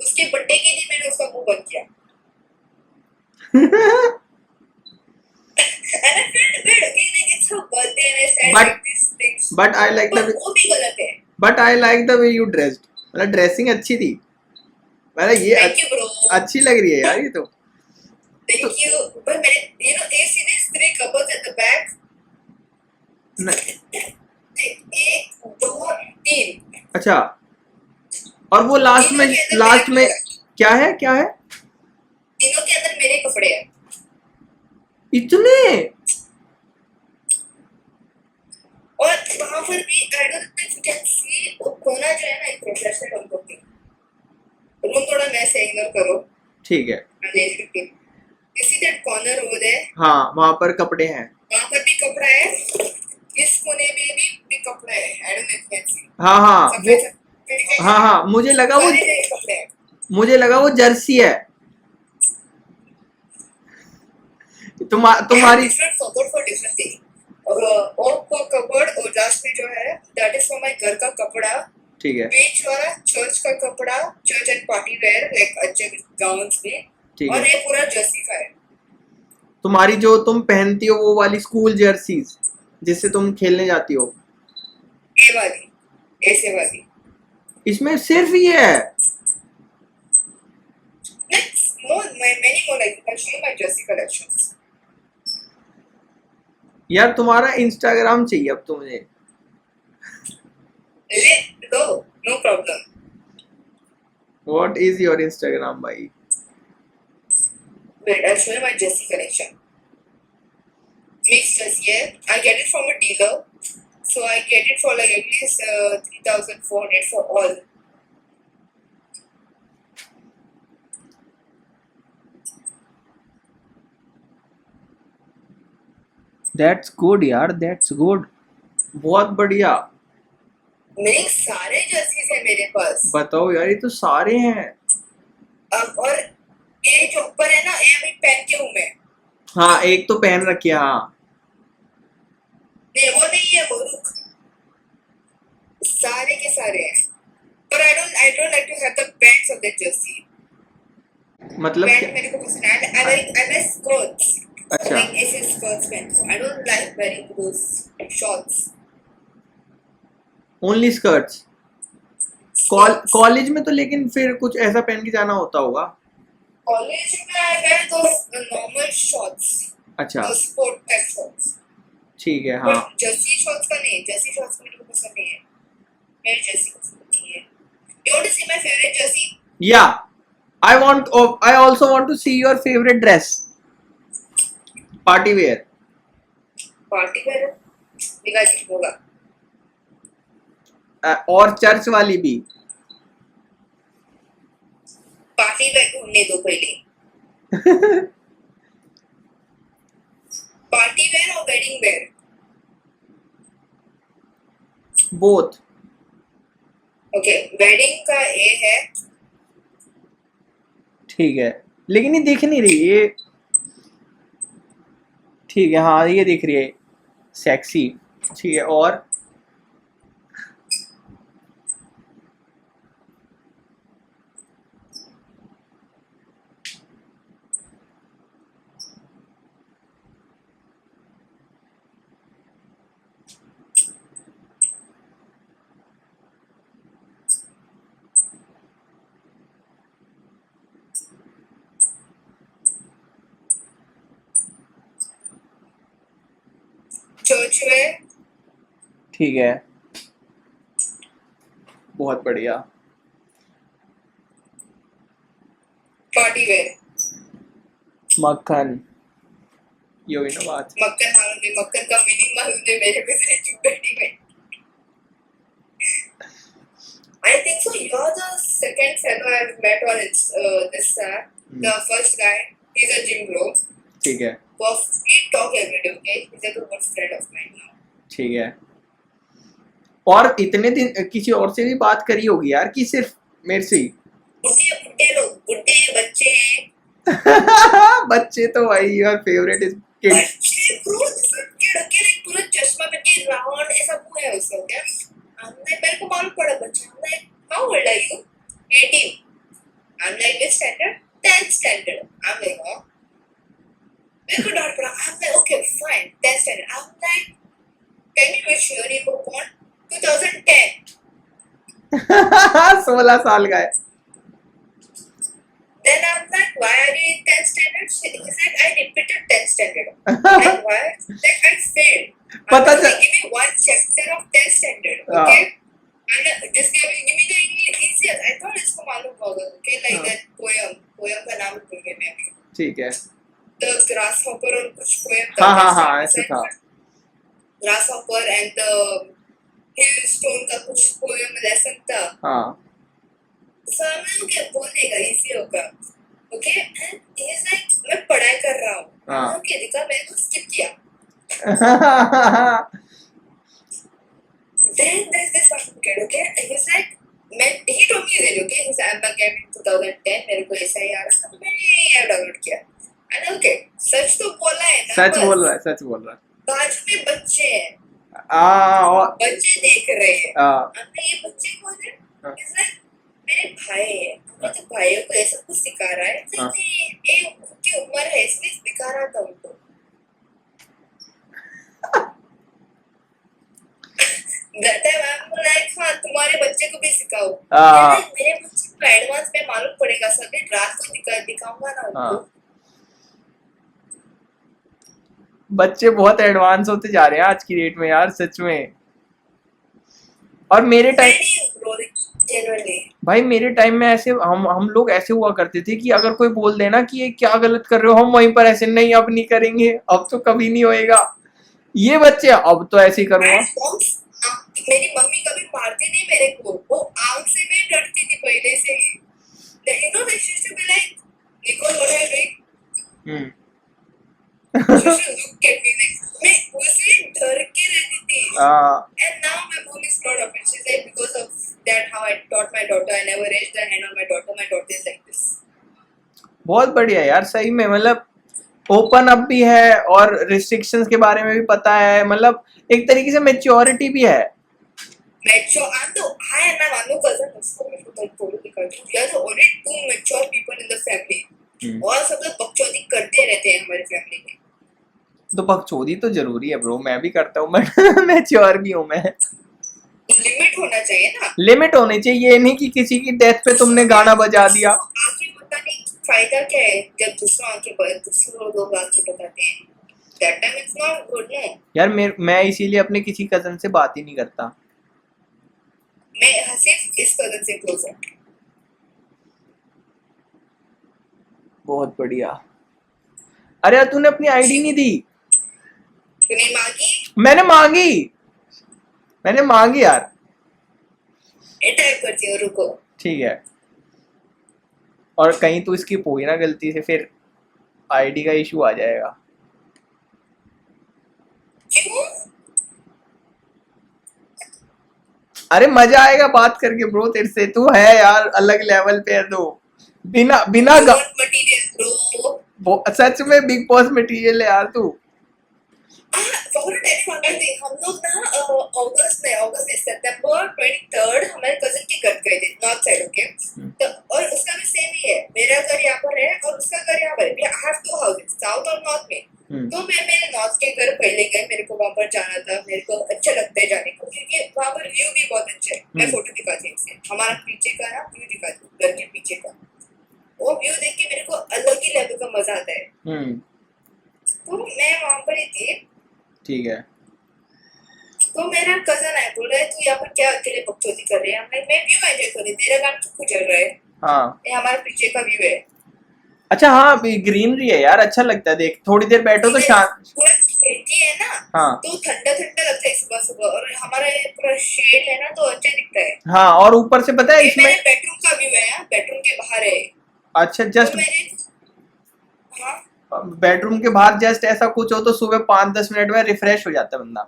उसके बर्थडे के लिए मैंने उसका मुंह बंद किया. And I felt bad, okay? Like it's her birthday and I said like these things. But I like the. वो भी गलत है. But I like the way you dressed. मतलब ड्रेसिंग अच्छी थी. मतलब ये Thank you, bro. अच्छी लग रही है यार ये तो. Thank you. But मैंने, you know, they see these 3 couples at the back. नहीं. 1, 2, 3. अच्छा. और वो लास्ट में क्या है तीनों के अंदर मेरे कपड़े हैं. इतने. और वहां पर भी I don't know if you can see वो कोना जो है ना एक फ्लैशलाइट ऑन करती है. रूम थोड़ा मैस है, इग्नोर करो. ठीक है. You see that corner over there? हाँ, वहाँ पर कपड़े हैं. वहाँ पर भी कपड़ा है. इस कोने में भी कपड़ा है. I don't know if you can see. हाँ, मुझे लगा वो जर्सी है. तुम्हारी different cupboard for different thing. और कपबोर्ड और लास्ट में जो है दैट इज फॉर माय घर का कपड़ा. ठीक है बीच वाला चर्च का कपड़ा, church and party wear like अच्छे गाउन्स भी. ठीक और है. ये पूरा जर्सी का है. तुम्हारी जो तुम पहनती हो वो वाली स्कूल जर्सीज जिससे तुम खेलने जाती हो, ये वाली, ऐसे वाली. इसमें सिर्फ ये है? Next, many more like I'll show you my jersey collections. यार तुम्हारा इंस्टाग्राम चाहिए अब तो मुझे. Let go, no problem. What is your Instagram भाई? Wait, I'll show you my jersey collection. Mixed jersey, I get it from a dealer, so I get it for like at least 3,400 for all. That's good यार, दैट्स गुड. बहुत बढ़िया. मेरे सारे जर्सीज है मेरे पास. बताओ यार, ये तो सारे हैं. और ये जो ऊपर है ना, ये अभी पहन के हूँ मैं. हाँ, एक तो पहन रखी है. हाँ नहीं वो नहीं है, वो रुक. सारे के सारे हैं. पर I don't like to have the pants of the jersey. मतलब पैंट क्या? मेरे को पसंद है. I wear skirts. अच्छा. Like ऐसे skirts पहनती हूँ. I don't like wearing those shorts. Only skirts? College में तो लेकिन फिर कुछ ऐसा पहन के जाना होता होगा. College में I wear those normal shorts. अच्छा Those sport type shorts. ठीक है. हाँ But jersey shorts का नहीं. Jersey shorts का मेरे को पसंद नहीं है. मेरे jersey पसंद नहीं है. You want to see my favorite jersey? या I also want to see your favorite dress. Party wear. Party wear दिखा होगा. और चर्च वाली भी. पार्टी वेयर ढूंढने दो पहले. पार्टी वेयर और wedding where. Both. Okay, wedding का ये है. ठीक है, लेकिन ये दिख नहीं रही ये. ठीक है. हाँ ये दिख रही है, सेक्सी. ठीक है. और चर्च वेयर. ठीक है, बहुत बढ़िया. Party wear. मक्खन. ये हुई ना बात. मक्खन मालूम नहीं. मक्खन का मीनिंग मालूम नहीं मेरे को. सिर्फ चुपड़ी में. I think so. You're the second fellow I've met on this app. The first guy, he's a gym bro. ठीक है. We talk every day, okay? He's a good friend of mine now. ठीक है. और इतने दिन किसी और से भी बात करी होगी यार, कि सिर्फ मेरे से ही? बुड्ढे लोग, बुड्ढे बच्चे. बच्चे तो भाई योर फेवरेट इज किड्स. बच्चे bro, के पूरा चश्मा पहन के राउंड ऐसा वो है उसका क्या? हमने मेरे को मालूम पड़ा बच्चा. I'm like, how old are you? 18. I'm like, which standard? 10th standard. I'm like, oh. मेरे को डांट पड़ा. I'm like, okay, fine, 10th standard. I'm like, tell me which year you were born? 2010. 16 साल का है. Then I'm like, why are you in 10th standard? He's like, I repeated 10th standard. I'm like, why? Like, I failed. पता I'm चल. like, give me one chapter of 10th standard, okay? And just give me the English easiest. I thought इसको मालूम होगा, okay? Like that poem का नाम भूल गया मैं अभी. ठीक है. The grasshopper और कुछ poem. हाँ ऐसा था. Grasshopper and the hailstone का कुछ poem lesson था. हाँ. So I'm like, okay, बोल देगा, easy होगा. Okay? And he's like, मैं पढ़ाई कर रहा हूँ. हाँ. Okay, दिखा मैंने तो skip किया. Then there's this one kid, okay? He's like, he told me his age, okay? He's like, I'm back in 2010, मेरे को ऐसा ही आ रहा था, तो मैंने ये ऐप डाउनलोड किया. अरे ओके, सच तो बोला है ना, सच बस। बोल रहा है, सच बोल रहा बाजू में बच्चे हैं, है। और बच्चे देख रहे हैं। हाँ। हमने ये बच्चे कौन है? हाँ। It's like, मेरे भाई है, हमें तो भाइयों को ऐसा कुछ सिखा रहा है, तो हाँ। ये उनकी उम्र है इसलिए सिखा रहा था उनको। That time I'm like, हाँ तुम्हारे बच्चे को भी सिखाओ। हाँ। मेरे बच्चे को एडवांस में मालूम पड़ेगा, सभी रात को दिखाऊंगा ना उनको। हाँ। बच्चे बहुत एडवांस होते जा रहे हैं आज की डेट में यार, सच में। और मेरे टाइम, जनरली भाई मेरे टाइम में ऐसे हम लोग ऐसे हुआ करते थे कि अगर कोई बोल देना कि ये क्या गलत कर रहे हो, हम वहीं पर ऐसे नहीं, अब नहीं करेंगे, अब तो कभी नहीं होएगा। ये बच्चे अब तो ऐसे ही करूंगा। मेरी मम्मी कभी मारती नहीं मेरे को, वो आंख से मैं डरती थी पहले से ही। You know, she used to be like, Nicole, what are you doing? Hmm. She used to look at me like, मैं उससे डर के रहती थी। And now my mom is proud of it. She's like, because of that, how I taught my daughter, I never raised a hand on my daughter. My daughter is like this. बहुत बढ़िया यार, सही में। मतलब ओपन अप भी है और रिस्ट्रिक्शंस के बारे में भी पता है, मतलब एक तरीके से मेच्योरिटी भी है। Mature, मैं मानू cousin उसको मैं थोड़ी दिखाती हूँ। We are the only two mature people in the family. और सब लोग बकचोदी करते रहते हैं हमारी फैमिली में। तो बकचोदी तो जरूरी है ब्रो, मैं भी करता हूँ, बट मैच्योर भी हूँ मैं। लिमिट होना चाहिए ना। लिमिट होनी चाहिए, ये नहीं कि किसी की डेथ पे तुमने गाना बजा दिया। आगे पता नहीं फायदा क्या है जब दूसरों लोग आगे बताते हैं। That time it's not good, no? यार मैं इसीलिए अपने किसी कजन से बात ही नहीं करता। मैं सिर्फ इस कदर से क्लोज हूँ। बहुत बढ़िया। अरे यार तूने अपनी आईडी नहीं दी। तूने मांगी? मैंने मांगी यार। टाइप करती हूँ, रुको। ठीक है। और कहीं तू स्किप हो गई ना गलती से, फिर आईडी का इशू आ जाएगा। क्यों? अरे मजा आएगा बात करके ब्रो तेरे से, तू है यार अलग लेवल पे है तू। बिना मटेरियल ब्रो। सच में बिग बॉस मटेरियल है यार तू। हम लोग ना अगस्त सितंबर 23rd हमारे कजिन के घर गए थे, नॉर्थ साइड। ओके, तो और उसका भी सेम ही है, मेरा घर यहाँ पर है और उसका घर यहाँ पर है। I have two houses, south और नॉर्थ में। तो मैं मेरे नॉर्थ के घर पहले गए, मेरे को वहां पर जाना था, मेरे को अच्छा लगता है जाने को क्योंकि वहां पर व्यू भी बहुत अच्छा है। मैं फोटो दिखाती हूँ इससे, हमारा पीछे का ना व्यू दिखाती हूँ, घर के पीछे का। वो व्यू देख के मेरे को अलग ही लेवल का मजा आता है। तो मैं वहां पर ही थी। ठीक है। तो मेरा कजन है, बोल रहा है तू यहाँ पर क्या अकेले बकचोदी कर रही है? मैं व्यू एंजॉय कर रही, तेरा काम क्यों चल रहा है? हाँ, ये हमारे पीछे का व्यू है। अच्छा हाँ, ग्रीनरी है यार, अच्छा लगता है देख, थोड़ी देर बैठो तो शांत। पूरा खेती है ना, हाँ। तो ठंडा ठंडा लगता है सुबह सुबह, और हमारा ये पूरा शेड है ना, तो अच्छा दिखता है। हाँ, और ऊपर से पता है ये इसमें मेरे बेडरूम का व्यू है, बेडरूम के बाहर है। अच्छा, जस्ट तो मेरे हाँ बेडरूम के बाहर जस्ट ऐसा कुछ हो तो सुबह 5-10 मिनट में रिफ्रेश हो जाता है बंदा।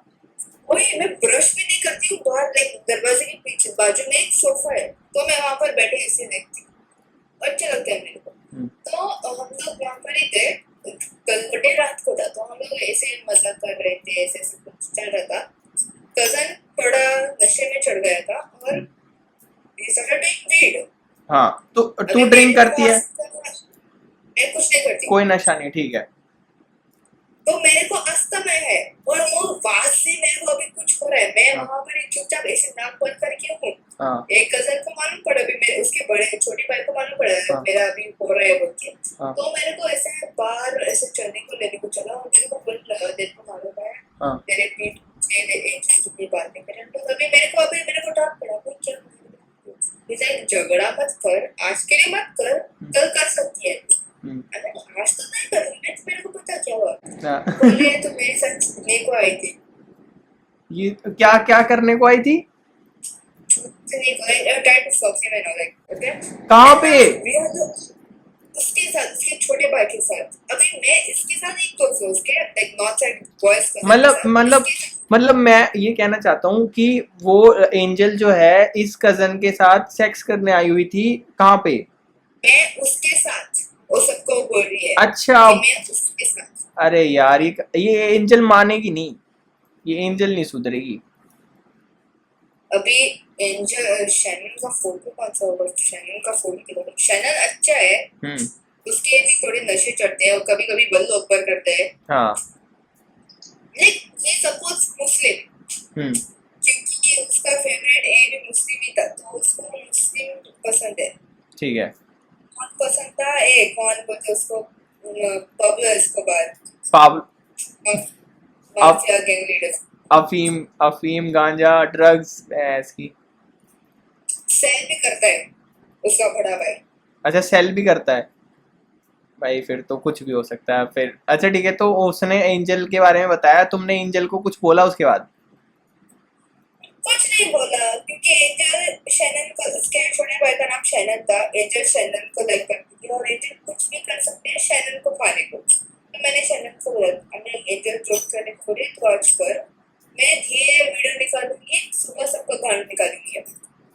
वही, मैं ब्रश भी नहीं करती हूँ बाहर, लाइक दरवाजे के पीछे बाजू में एक सोफा है, तो मैं वहां पर बैठे इसे देखती हूँ, अच्छा लगता है मेरे को। तो हम लोग वहां पर ही थे, कल बर्थडे रात को था, तो हम लोग ऐसे मजा कर रहे थे, ऐसे सब कुछ चल रहा था। कजन थोड़ा नशे में चढ़ गया था और he started doing weed। हाँ, तो तू अभी ड्रिंक मेरे को करती है? मैं कुछ नहीं करती, कोई नशा नहीं, ठीक है। तो मेरे को अस्थमा है और वो वास से मेरे को अभी कुछ हो रहा है। मैं वहां पर एक चुपचाप ऐसे नाक बंद करके हूँ। हाँ। एक कजन को मालूम पड़ा, अभी मेरे उसके बड़े छोटे भाई को मालूम पड़ा हाँ। मेरा अभी हो रहा है बोल के। हाँ। तो मेरे को ऐसे बाहर ऐसे चलने को लेने को चला और मेरे को बुल लगा, तेरे को मालूम है हाँ। तेरे पीठ कितनी बात नहीं करें। तो अभी मेरे को डांट पड़ा, भाई क्या झगड़ा मत कर, आज के लिए मत कर, कल कर सकती है। अरे आज तो नहीं करूँगी, मेरे को पता क्या हुआ। बोले तो मेरे साथ छूटने को आई थी। ये क्या क्या करने को आई थी? छूटने को आई, try to fuck him and all like, okay. कहाँ पे? उसके साथ, उसके छोटे भाई के साथ। अभी मैं इसके साथ नहीं क्लोज हूँ, उसके लाइक नॉर्थ साइड बॉयज मतलब मैं ये कहना चाहता हूँ कि वो एंजल जो है इस कजन के साथ सेक्स करने आई हुई थी, कहाँ पे? मैं उसके साथ, वो सबको बोल रही है अच्छा। कि मैं उसके साथ। अरे यार ये एंजल मानेगी नहीं, ये एंजल नहीं सुधरेगी। अभी एंजल शैनन का फोटो कौन सा होगा? शैनन का फोटो, शैनन अच्छा है, हम्म। उसके भी थोड़े नशे चढ़ते हैं और कभी कभी बल ऊपर करते हैं। हाँ। लाइक ये सपोज मुस्लिम, हम्म। क्योंकि उसका फेवरेट ए भी मुस्लिम ही था, तो उसको मुस्लिम पसंद है। ठीक है। कौन पसंद था? ए कौन बोलते उसको? पब्लो एस्कोबार, पाब अफ, माफिया गैंग लीडर। अफीम अफीम गांजा ड्रग्स ऐसी। सेल भी करता है उसका बड़ा भाई। अच्छा सेल भी करता है भाई, फिर तो कुछ भी हो सकता है फिर। अच्छा ठीक है, तो उसने एंजल के बारे में बताया, तुमने एंजल को कुछ बोला उसके बाद? कुछ नहीं बोला, क्योंकि एंजल शैनन को, उसके छोटे भाई का नाम शैनन था, एंजल शैनन को लाइक करती थी और एंजल कुछ भी कर सकते हैं शैनन को पाने को। तो मैंने शैनन को बोला, अगर एंजल जोक करने खोले तो आज कर, मैं धीरे वीडियो निकालूंगी, सुबह सबको धान निकालूंगी।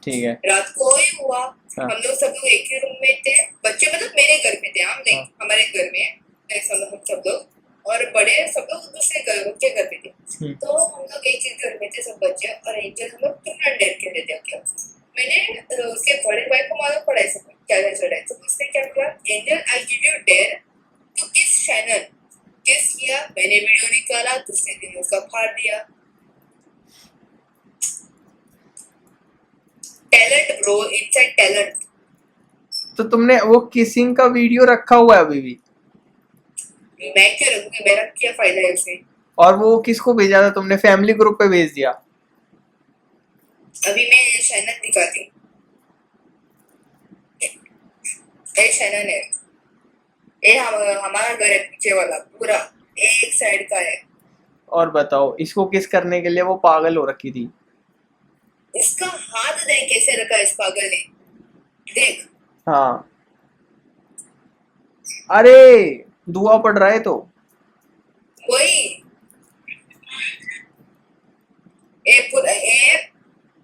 ठीक है। रात को ही हुआ, हाँ। हम लोग सब लोग एक ही रूम में थे, बच्चे मतलब मेरे घर में थे, हम नहीं, हाँ। हमारे घर में हम सब लोग, और बड़े सब लोग दूसरे घर, उनके घर में थे। तो हम लोग एक ही घर में थे सब बच्चे, और एंजल हम लोग टूर्नामेंट डेट खेले थे। क्या मैंने उसके बड़े भाई को मालूम पड़ा है सब क्या चल रहा है, तो उसने क्या बोला, Angel I give you dare to kiss Shannon. Kiss किया, मैंने वीडियो निकाला, दूसरे दिन उसका फाड़ दिया। Talent bro, it's a talent. तो तुमने वो किसिंग का वीडियो रखा हुआ है अभी भी? मैं क्यों रखूंगी, मेरा क्या फायदा है उसे? और वो किसको भेजा था तुमने? फैमिली ग्रुप पे भेज दिया? अभी मैं शैनन दिखाती हूँ। ये शैनन है, ये हमारा घर है पीछे वाला पूरा, एक साइड का है। और बताओ, इसको किस करने के लिए वो पागल हो रखी थी? इसका हाथ देख कैसे रखा इस पागल ने, देख। हाँ। अरे दुआ पड़ रहा है तो। वही ये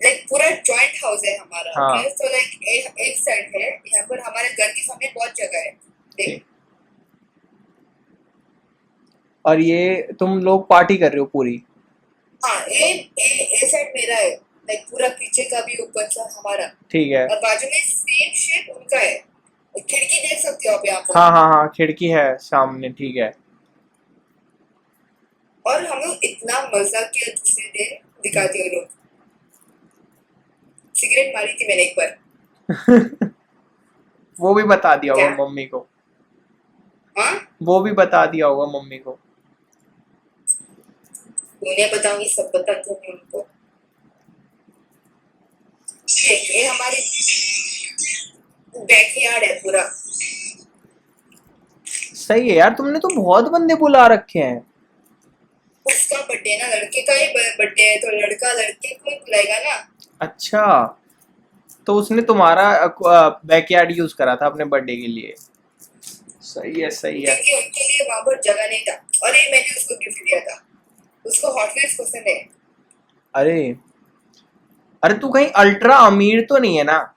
लाइक पूरा जॉइंट हाउस है हमारा। हाँ। ओके, तो लाइक एक साइड है यहाँ पर, हमारे घर के सामने बहुत जगह है, देख। ठीक। और ये तुम लोग पार्टी कर रहे हो पूरी? हाँ, ये साइड मेरा है, लाइक पूरा पीछे का भी ऊपर का हमारा, ठीक है। और बाजू में सेम शेप उनका है। खिड़की देख सकते हो आप यहाँ पर। हाँ हाँ हाँ, खिड़की है सामने, ठीक है। और हम लोग इतना मजा किया दूसरे दिन, दिखाती हूँ लोग। सिगरेट मारी थी मैंने एक बार। वो भी बता दिया होगा क्या? मम्मी को? हाँ, वो भी बता दिया होगा मम्मी को? उन्हें बताऊंगी, सब बताती हूँ मैं उनको। ये हमारे बैकयार्ड है पूरा। सही है यार, तुमने तो बहुत बंदे बुला रखे हैं। उसका बर्थडे ना, लड़के का ही बर्थडे है, तो लड़का लड़के को ही बुलाएगा ना। अच्छा, तो उसने तुम्हारा बैकयार्ड यूज करा था अपने बर्थडे के लिए? सही है सही है। क्योंकि उनके लिए वहां पर जगह नहीं था, और ये मैंने उसको गिफ्ट दिया था। उसको हॉट व्हील्स पसंद है। अरे अरे, तू कहीं अल्ट्रा अमीर तो नहीं है ना?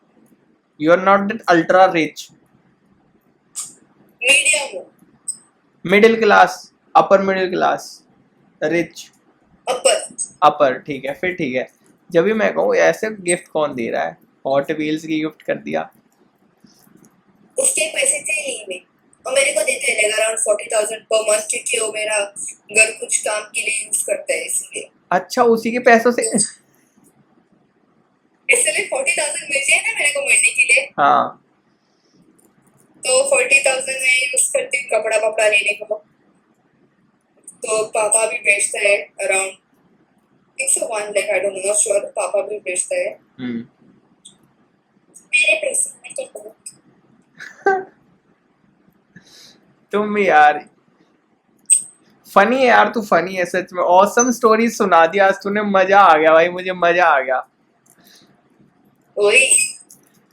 You are not that ultra rich? Medium हो, middle class, upper middle class, rich, upper. Upper, ठीक है फिर, ठीक है। जब भी मैं कहूँ ऐसे गिफ्ट कौन दे रहा है, हॉट व्हील्स की गिफ्ट कर दिया। उसके पैसे थे ही में, और मेरे को देते हैं अराउंड 40,000 पर मंथ, क्योंकि वो मेरा घर कुछ काम के लिए यूज करता है, इसलिए। अच्छा, उसी के पैसों से? इसलिए 40,000 मिलते हैं ना मेरे को महीने के लिए, हाँ। तो 40,000 में यूज करती हूँ कपड़ा वपड़ा लेने को। तो पापा भी बेचता है around 101, like I don't know sure, पापा भी बेचता है। मेरे पैसे मैं क्या करूँ? तुम भी यार फनी है यार, तू फनी है सच में। ऑसम स्टोरी सुना दिया आज तूने, मजा आ गया भाई, मुझे मजा आ गया। वही,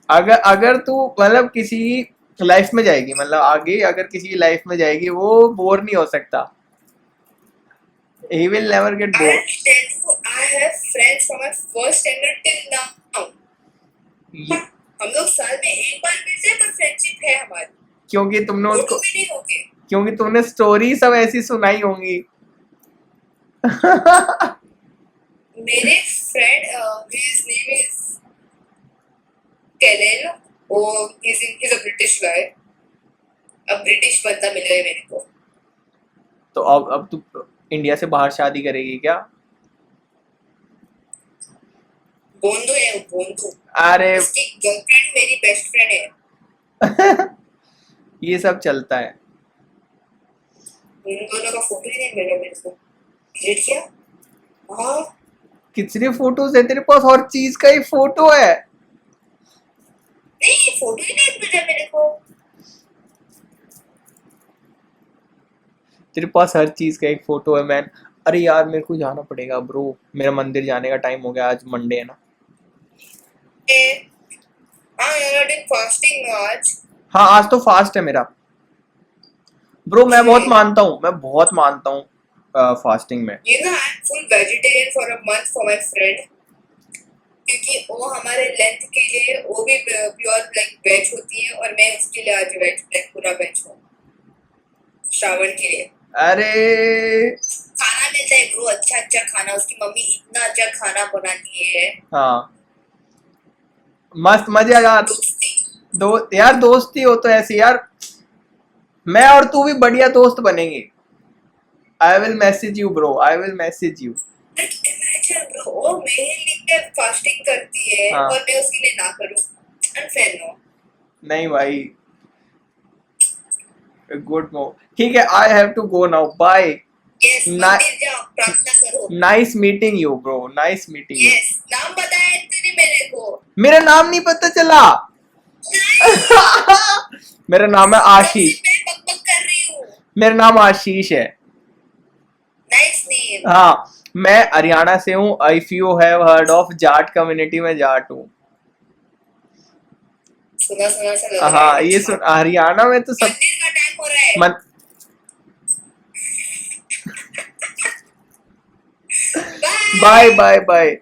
अगर अगर तू मतलब किसी लाइफ में जाएगी, मतलब आगे अगर किसी लाइफ में जाएगी, वो बोर नहीं हो सकता। He will never get I bored. tell you, I have friends from my first standard till now. ये हम लोग साल में एक बार मिलते हैं, पर फ्रेंडशिप है हमारी। क्योंकि तुमने फोटो उसको, भी नहीं होगी। क्योंकि तुमने स्टोरी सब ऐसी सुनाई होंगी। मेरे फ्रेंड हिज नेम इज केलेन, वो he's a ब्रिटिश गाय। अब ब्रिटिश बंदा मिला है मेरे को। तो अब तू इंडिया से बाहर शादी करेगी क्या? बोंदू है वो, बोंदू। अरे उसकी गर्लफ्रेंड मेरी बेस्ट फ्रेंड है। ये सब चलता है। उन दोनों का फोटो ही नहीं मिला मेरे को। डिलीट किया? हाँ, कितने फोटोज है तेरे पास? और चीज का ही फोटो है? नहीं फोटो ही नहीं मिला मेरे को। तेरे पास हर चीज का एक फोटो है मैन। अरे यार मेरे को जाना पड़ेगा ब्रो, मेरा मंदिर जाने का टाइम हो गया, आज मंडे है ना। हाँ यार, डूइंग फास्टिंग आज। हाँ आज तो फास्ट है मेरा ब्रो। मैं बहुत मानता हूँ, मैं बहुत मानता हूँ फास्टिंग में। You know, I'm full vegetarian for a month for my friend, क्योंकि वो हमारे लेंथ के लिए वो भी प्योर लाइक वेज होती है, और मैं उसके लिए आज वेज लाइक पूरा वेज हूँ श्रावण के लिए। अरे खाना मिलता है ब्रो, अच्छा अच्छा खाना। उसकी मम्मी इतना अच्छा खाना बनाती है। हाँ मस्त मजे आ। दोस्ती। यार दोस्ती हो तो ऐसी यार, मैं और तू भी बढ़िया दोस्त बनेंगे। I will message you bro, I will message you. Imagine bro, वो मेरे लिए फास्टिंग करती है हाँ। और मैं उसके लिए ना करूँ। Unfair no. नहीं भाई, गुड मूव। ठीक है, I have to go now, bye. Yes, मंदिर जाओ, प्रार्थना करो। Nice meeting you bro, nice meeting you. Yes, नाम बताया तूने मेरे को। मेरा नाम नहीं पता चला? मेरा नाम है आशीष। मैं बकबक कर रही हूँ। मेरा नाम आशीष है। Nice name. हाँ मैं हरियाणा से हूँ। If you have heard of Jat community, में जाट हूँ। सुना सुना सा लग रहा है। हाँ ये सुन, हरियाणा में तो सब मंदिर का टाइम हो रहा है। मन। बाय। Bye bye bye.